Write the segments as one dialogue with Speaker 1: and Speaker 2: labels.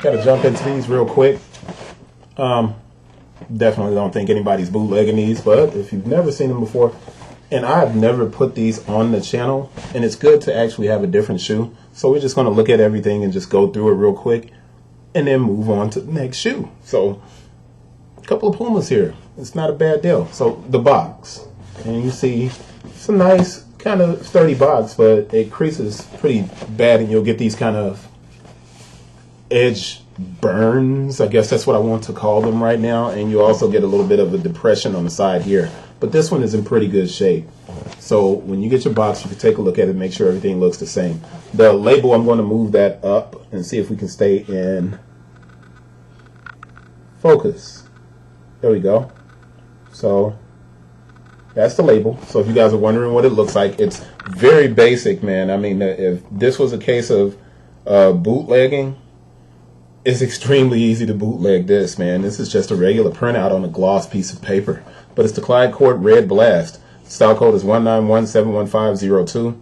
Speaker 1: Gotta jump into these real quick. Definitely don't think anybody's bootlegging these, but if you've never seen them before, and I've never put these on the channel, and it's good to actually have a different shoe. So we're just going to look at everything and just go through it real quick and then move on to the next shoe. So a couple of Pumas here. It's not a bad deal. So the box, and you see it's a nice kind of sturdy box, but it creases pretty bad and you'll get these kind of edge burns, I guess that's what I want to call them right now, and you also get a little bit of a depression on the side here, but this one is in pretty good shape. So when you get your box, you can take a look at it, make sure everything looks the same. The label, I'm going to move that up and see if we can stay in focus. There we go. So that's the label. So if you guys are wondering what it looks like, it's very basic, man. I mean, if this was a case of bootlegging, it's extremely easy to bootleg this, man. This is just a regular printout on a gloss piece of paper. But it's the Clyde Court Red Blast. Style code is 191-71502.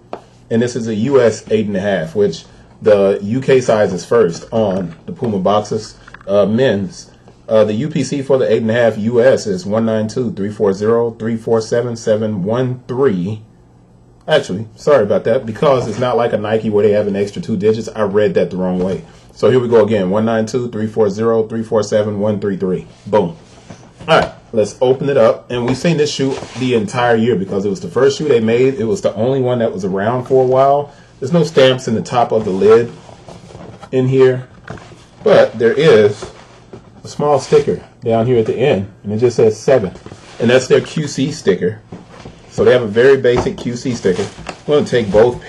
Speaker 1: And this is a US 8.5, which the UK size is first on the Puma boxes. Men's. The UPC for the 8.5 US is 192-340-347-713. Actually, sorry about that. Because it's not like a Nike where they have an extra 2 digits, I read that the wrong way. So here we go again, 192-340-347-133. Boom. All right, let's open it up. And we've seen this shoe the entire year because it was the first shoe they made. It was the only one that was around for a while. There's no stamps in the top of the lid in here. But there is a small sticker down here at the end. And it just says 7. And that's their QC sticker. So they have a very basic QC sticker. I'm going to take both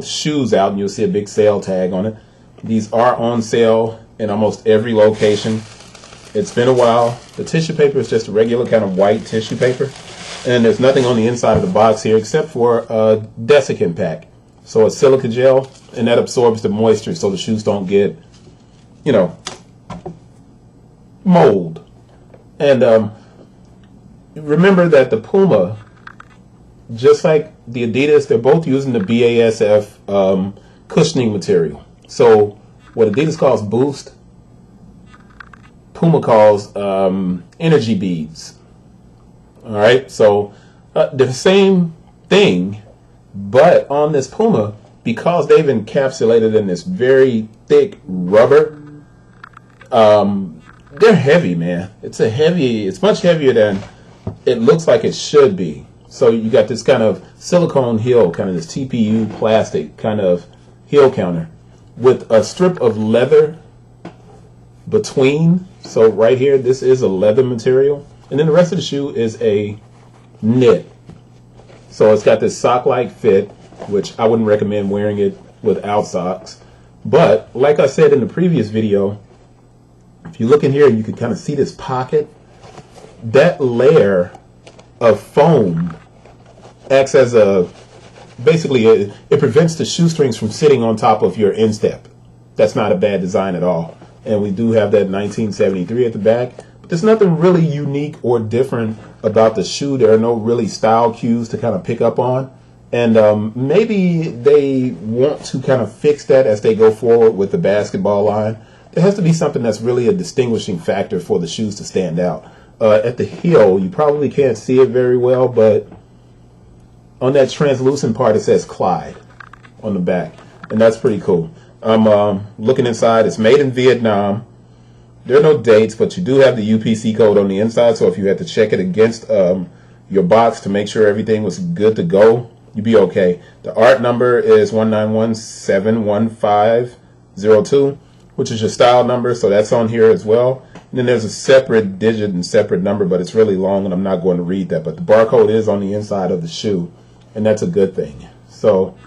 Speaker 1: shoes out and you'll see a big sale tag on it. These are on sale in almost every location. It's been a while. The tissue paper is just a regular kind of white tissue paper. And there's nothing on the inside of the box here except for a desiccant pack. So a silica gel, and that absorbs the moisture so the shoes don't get, you know, mold. And remember that the Puma, just like the Adidas, they're both using the BASF cushioning material. So what Adidas calls Boost, Puma calls energy beads. All right, so the same thing, but on this Puma, because they've encapsulated in this very thick rubber, they're heavy, man. It's much heavier than it looks like it should be. So you got this kind of silicone heel, kind of this TPU plastic kind of heel counter with a strip of leather between. So right here, this is a leather material. And then the rest of the shoe is a knit. So it's got this sock-like fit, which I wouldn't recommend wearing it without socks. But like I said in the previous video, if you look in here, you can kind of see this pocket. That layer of foam acts as basically it prevents the shoestrings from sitting on top of your instep. That's not a bad design at all. And we do have that 1973 at the back. But there's nothing really unique or different about the shoe. There are no really style cues to kind of pick up on. And maybe they want to kind of fix that as they go forward with the basketball line. There has to be something that's really a distinguishing factor for the shoes to stand out. At the heel, you probably can't see it very well, but on that translucent part, it says Clyde on the back, and that's pretty cool. I'm looking inside. It's made in Vietnam. There are no dates, but you do have the UPC code on the inside, so if you had to check it against your box to make sure everything was good to go, you'd be okay. The art number is 191-71502, which is your style number, so that's on here as well. And then there's a separate digit and separate number, but it's really long, and I'm not going to read that. But the barcode is on the inside of the shoe, and that's a good thing. So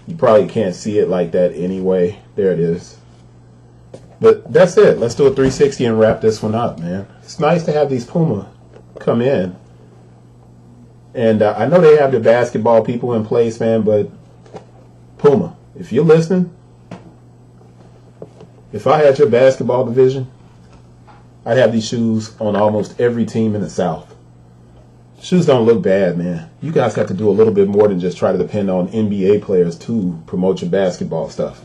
Speaker 1: you probably can't see it like that anyway. There it is. But that's it. Let's do a 360 and wrap this one up, man. It's nice to have these Puma come in. And I know they have the basketball people in place, man, but Puma, if you're listening, if I had your basketball division, I'd have these shoes on almost every team in the South. Shoes don't look bad, man. You guys have to do a little bit more than just try to depend on NBA players to promote your basketball stuff.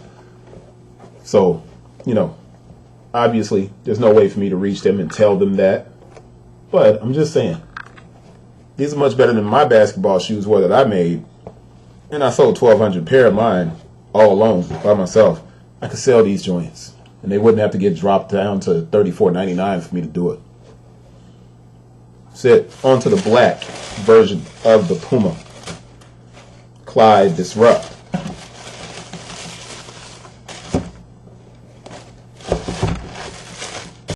Speaker 1: So You know, obviously, there's no way for me to reach them and tell them that. But I'm just saying, these are much better than my basketball shoes were that I made. And I sold 1,200 pair of mine all alone by myself. I could sell these joints, and they wouldn't have to get dropped down to $34.99 for me to do it. That's it. On to the black version of the Puma Clyde Disrupt.